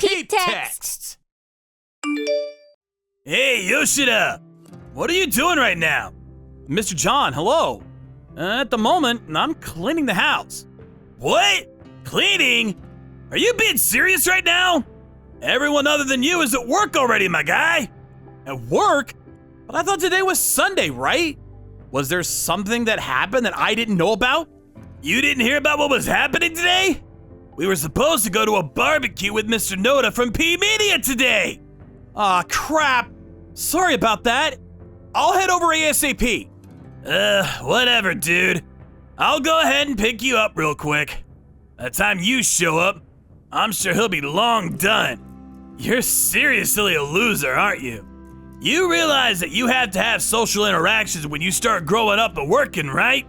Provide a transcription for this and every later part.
Peep Texts. Hey, Yoshida! What are you doing right now? Mr. John, hello. At the moment, I'm cleaning the house. What? Cleaning? Are you being serious right now? Everyone other than you is at work already, my guy. At work? But I thought today was Sunday, right? Was there something that happened that I didn't know about? You didn't hear about what was happening today? We were supposed to go to a barbecue with Mr. Noda from P-Media today. Aw, crap. Sorry about that. I'll head over ASAP. Whatever, dude. I'll go ahead and pick you up real quick. By the time you show up, I'm sure he'll be long done. You're seriously a loser, aren't you? You realize that you have to have social interactions when you start growing up and working, right?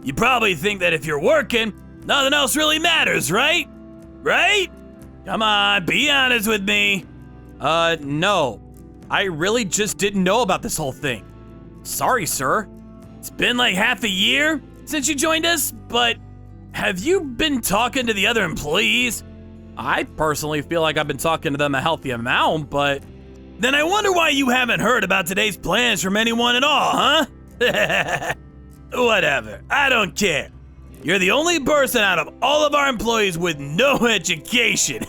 You probably think that if you're working, nothing else really matters, right? Right? Come on, be honest with me. No. I really just didn't know about this whole thing. Sorry, sir. It's been like half a year since you joined us, but have you been talking to the other employees? I personally feel like I've been talking to them a healthy amount, but... Then I wonder why you haven't heard about today's plans from anyone at all, huh? Whatever, I don't care. You're the only person out of all of our employees with no education.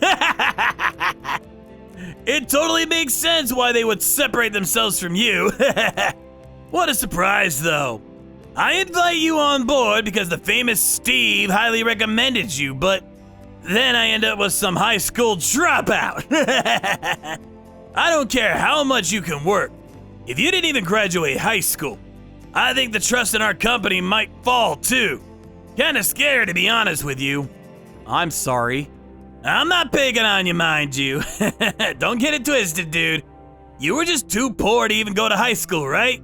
It totally makes sense why they would separate themselves from you. What a surprise, though. I invite you on board because the famous Steve highly recommended you, but then I end up with some high school dropout. I don't care how much you can work. If you didn't even graduate high school, I think the trust in our company might fall too. Kinda scared, to be honest with you. I'm sorry. I'm not picking on you, mind you. Don't get it twisted, dude. You were just too poor to even go to high school, right?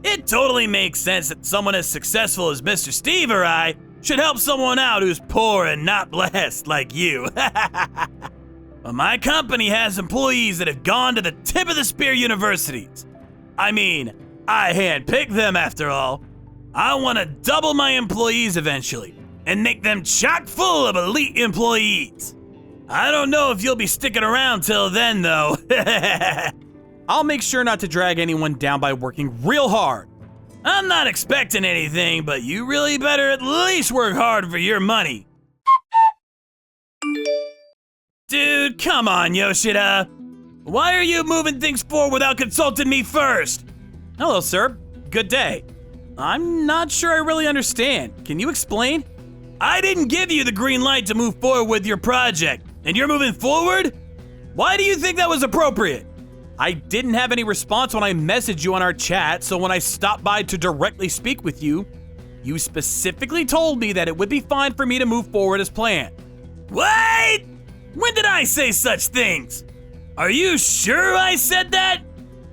It totally makes sense that someone as successful as Mr. Steve or I should help someone out who's poor and not blessed like you. But my company has employees that have gone to the tip of the spear universities. I mean, I handpicked them after all. I want to double my employees eventually and make them chock full of elite employees. I don't know if you'll be sticking around till then, though. I'll make sure not to drag anyone down by working real hard. I'm not expecting anything, but you really better at least work hard for your money. Dude, come on, Yoshida. Why are you moving things forward without consulting me first? Hello, sir. Good day. I'm not sure I really understand. Can you explain? I didn't give you the green light to move forward with your project, and you're moving forward? Why do you think that was appropriate? I didn't have any response when I messaged you on our chat, so when I stopped by to directly speak with you, you specifically told me that it would be fine for me to move forward as planned. What? When did I say such things? Are you sure I said that?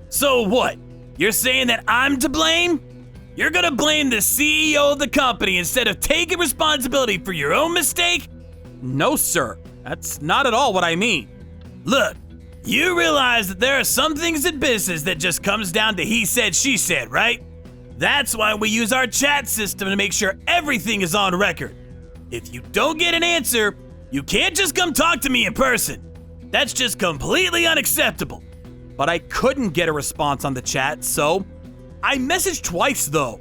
So what? You're saying that I'm to blame? You're gonna blame the CEO of the company instead of taking responsibility for your own mistake? No, sir. That's not at all what I mean. Look, you realize that there are some things in business that just comes down to he said, she said, right? That's why we use our chat system to make sure everything is on record. If you don't get an answer, you can't just come talk to me in person. That's just completely unacceptable. But I couldn't get a response on the chat, so I messaged twice though.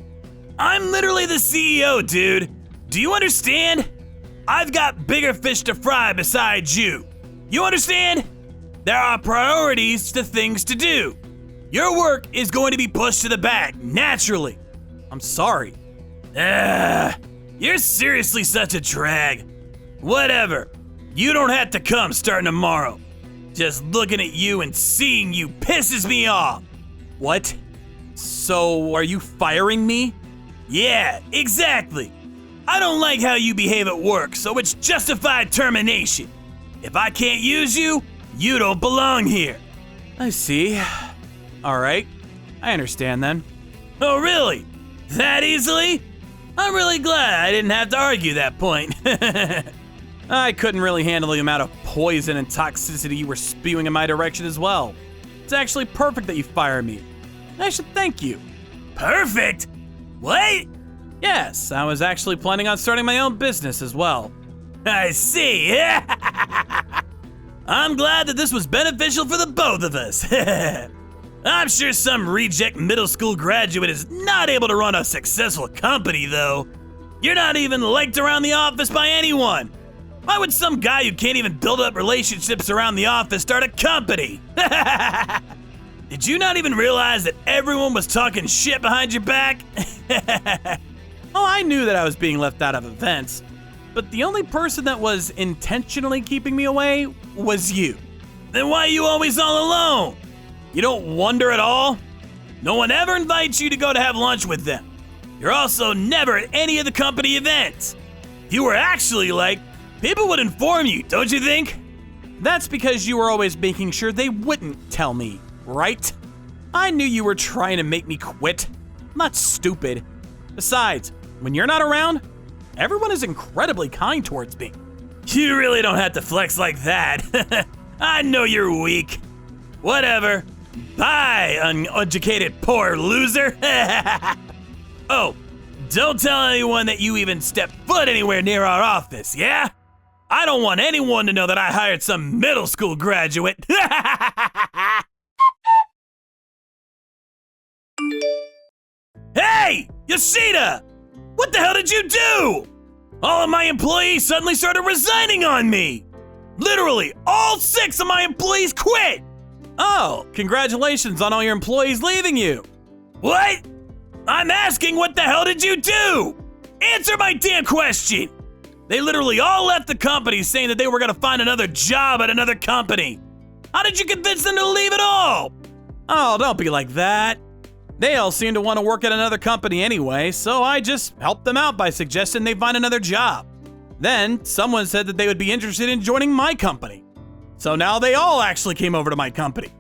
I'm literally the CEO, dude. Do you understand? I've got bigger fish to fry besides you. You understand? There are priorities to things to do. Your work is going to be pushed to the back, naturally. I'm sorry. You're seriously such a drag. Whatever. You don't have to come starting tomorrow. Just looking at you and seeing you pisses me off. What? So, are you firing me? Yeah, exactly. I don't like how you behave at work, so it's justified termination. If I can't use you, you don't belong here. I see. All right. I understand then. Oh, really? That easily? I'm really glad I didn't have to argue that point. I couldn't really handle the amount of poison and toxicity you were spewing in my direction as well. It's actually perfect that you fired me. I should thank you. Perfect? What? Yes, I was actually planning on starting my own business as well. I see. I'm glad that this was beneficial for the both of us. I'm sure some reject middle school graduate is not able to run a successful company, though. You're not even liked around the office by anyone. Why would some guy who can't even build up relationships around the office start a company? Did you not even realize that everyone was talking shit behind your back? Oh, I knew that I was being left out of events, but the only person that was intentionally keeping me away was you. Then why are you always all alone? You don't wonder at all? No one ever invites you to go to have lunch with them. You're also never at any of the company events. If you were actually liked, people would inform you, don't you think? That's because you were always making sure they wouldn't tell me, right? I knew you were trying to make me quit. I'm not stupid. Besides, when you're not around, everyone is incredibly kind towards me. You really don't have to flex like that. I know you're weak. Whatever. Bye, uneducated poor loser. Oh, don't tell anyone that you even stepped foot anywhere near our office, yeah? I don't want anyone to know that I hired some middle school graduate. Hey, Yoshida! What the hell did you do? All of my employees suddenly started resigning on me. Literally, all 6 of my employees quit. Oh, congratulations on all your employees leaving you. What? I'm asking, what the hell did you do? Answer my damn question. They literally all left the company saying that they were gonna find another job at another company. How did you convince them to leave it all? Oh, don't be like that. They all seem to want to work at another company anyway, so I just helped them out by suggesting they find another job. Then someone said that they would be interested in joining my company. So now they all actually came over to my company.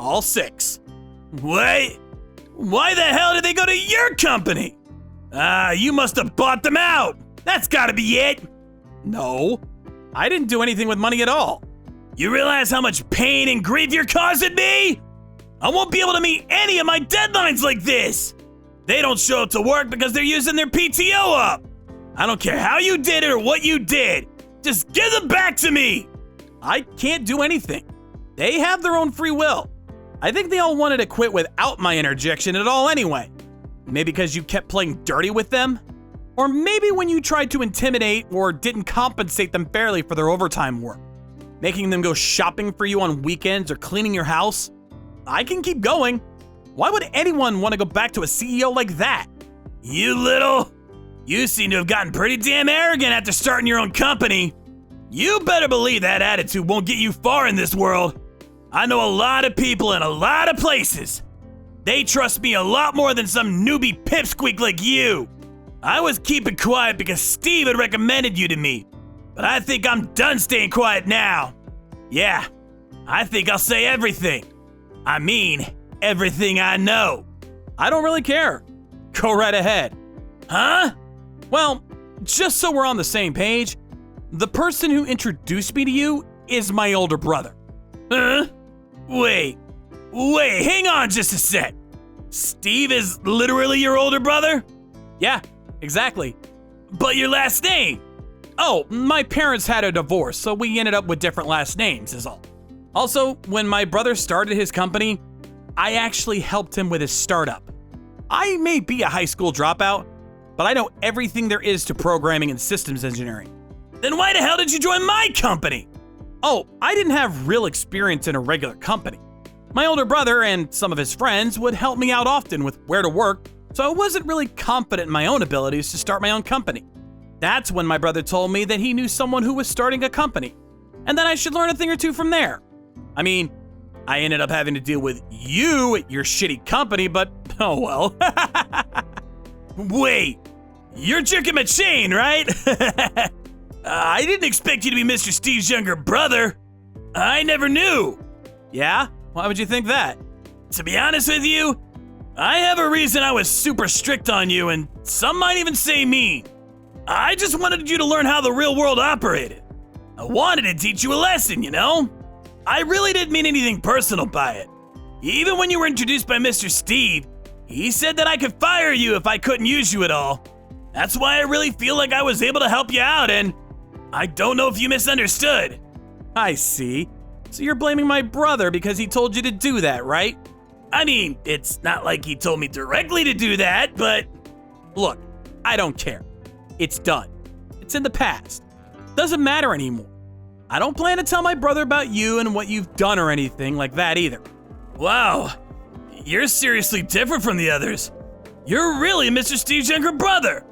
All 6. What? Why the hell did they go to your company? You must have bought them out. That's gotta be it. No, I didn't do anything with money at all. You realize how much pain and grief you're causing me? I won't be able to meet any of my deadlines like this. They don't show up to work because they're using their PTO up. I don't care how you did it or what you did. Just give them back to me. I can't do anything. They have their own free will. I think they all wanted to quit without my interjection at all anyway. Maybe because you kept playing dirty with them? Or maybe when you tried to intimidate or didn't compensate them fairly for their overtime work. Making them go shopping for you on weekends or cleaning your house? I can keep going. Why would anyone want to go back to a CEO like that? You seem to have gotten pretty damn arrogant after starting your own company. You better believe that attitude won't get you far in this world. I know a lot of people in a lot of places. They trust me a lot more than some newbie pipsqueak like you. I was keeping quiet because Steve had recommended you to me, but I think I'm done staying quiet now. Yeah, I think I'll say everything. I mean, everything I know. I don't really care. Go right ahead. Huh? Well, just so we're on the same page, the person who introduced me to you is my older brother. Huh? Wait, hang on just a sec. Steve is literally your older brother? Yeah, exactly. But your last name? Oh, my parents had a divorce, so we ended up with different last names is all. Also, when my brother started his company, I actually helped him with his startup. I may be a high school dropout, but I know everything there is to programming and systems engineering. Then why the hell did you join my company? Oh, I didn't have real experience in a regular company. My older brother and some of his friends would help me out often with where to work, so I wasn't really confident in my own abilities to start my own company. That's when my brother told me that he knew someone who was starting a company, and that I should learn a thing or two from there. I mean, I ended up having to deal with you at your shitty company, but oh well. Wait, you're jerking my chain, right? I didn't expect you to be Mr. Steve's younger brother. I never knew. Yeah? Why would you think that? To be honest with you, I have a reason I was super strict on you, and some might even say mean. I just wanted you to learn how the real world operated. I wanted to teach you a lesson, you know? I really didn't mean anything personal by it. Even when you were introduced by Mr. Steve, he said that I could fire you if I couldn't use you at all. That's why I really feel like I was able to help you out, and I don't know if you misunderstood. I see. So you're blaming my brother because he told you to do that, right? I mean, it's not like he told me directly to do that, but Look, I don't care. It's done. It's in the past. Doesn't matter anymore. I don't plan to tell my brother about you and what you've done or anything like that either. wow, you're seriously different from the others. You're really Mr. Steve's younger brother.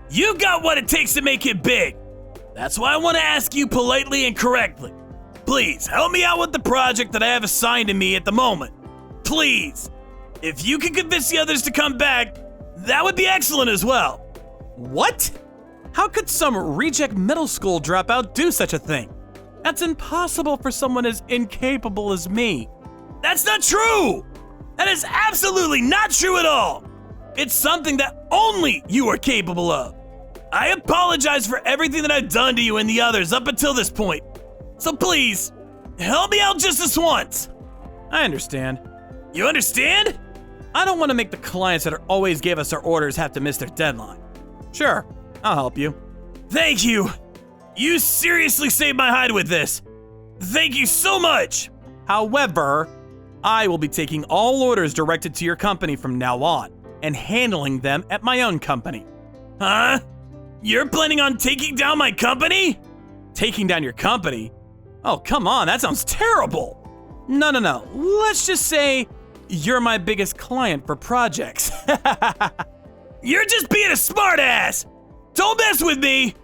You've got what it takes to make it big. That's why I want to ask you politely and correctly. Please help me out with the project that I have assigned to me at the moment. Please. If you can convince the others to come back, that would be excellent as well. What? How could some reject middle school dropout do such a thing? That's impossible for someone as incapable as me. That's not true! That is absolutely not true at all! It's something that only you are capable of. I apologize for everything that I've done to you and the others up until this point. So please, help me out just this once. I understand. You understand? I don't want to make the clients that always gave us our orders have to miss their deadline. Sure, I'll help you. Thank you. You seriously saved my hide with this. Thank you so much. However, I will be taking all orders directed to your company from now on and handling them at my own company. Huh? You're planning on taking down my company? Taking down your company? Oh, come on, that sounds terrible. No. Let's just say you're my biggest client for projects. You're just being a smartass. Don't mess with me.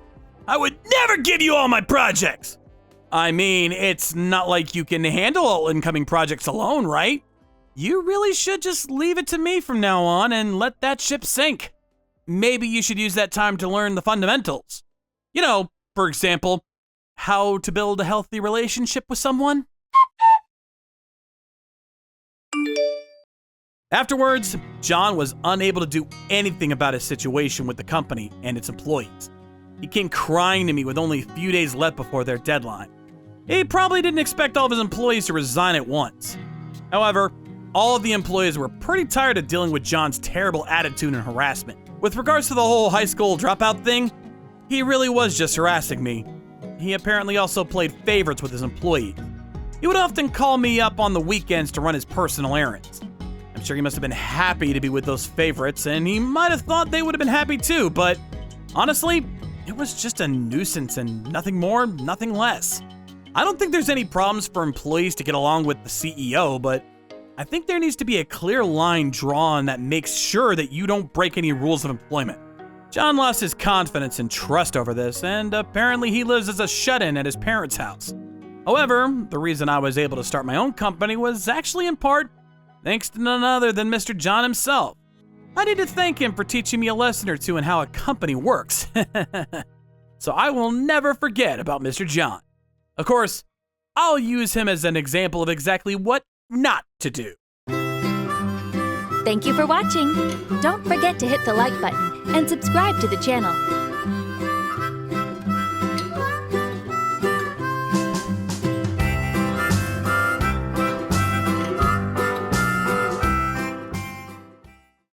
I would never give you all my projects. I mean, it's not like you can handle all incoming projects alone, right? You really should just leave it to me from now on and let that ship sink. Maybe you should use that time to learn the fundamentals. You know, for example, how to build a healthy relationship with someone. Afterwards, John was unable to do anything about his situation with the company and its employees. He came crying to me with only a few days left before their deadline. He probably didn't expect all of his employees to resign at once. However, all of the employees were pretty tired of dealing with John's terrible attitude and harassment. With regards to the whole high school dropout thing, he really was just harassing me. He apparently also played favorites with his employees. He would often call me up on the weekends to run his personal errands. I'm sure he must have been happy to be with those favorites, and he might have thought they would have been happy too, but honestly, it was just a nuisance and nothing more, nothing less. I don't think there's any problems for employees to get along with the CEO, but I think there needs to be a clear line drawn that makes sure that you don't break any rules of employment. John lost his confidence and trust over this, and apparently he lives as a shut-in at his parents' house. However, the reason I was able to start my own company was actually in part thanks to none other than Mr. John himself. I need to thank him for teaching me a lesson or two in how a company works. So I will never forget about Mr. John. Of course, I'll use him as an example of exactly what not to do. Thank you for watching. Don't forget to hit the like button and subscribe to the channel.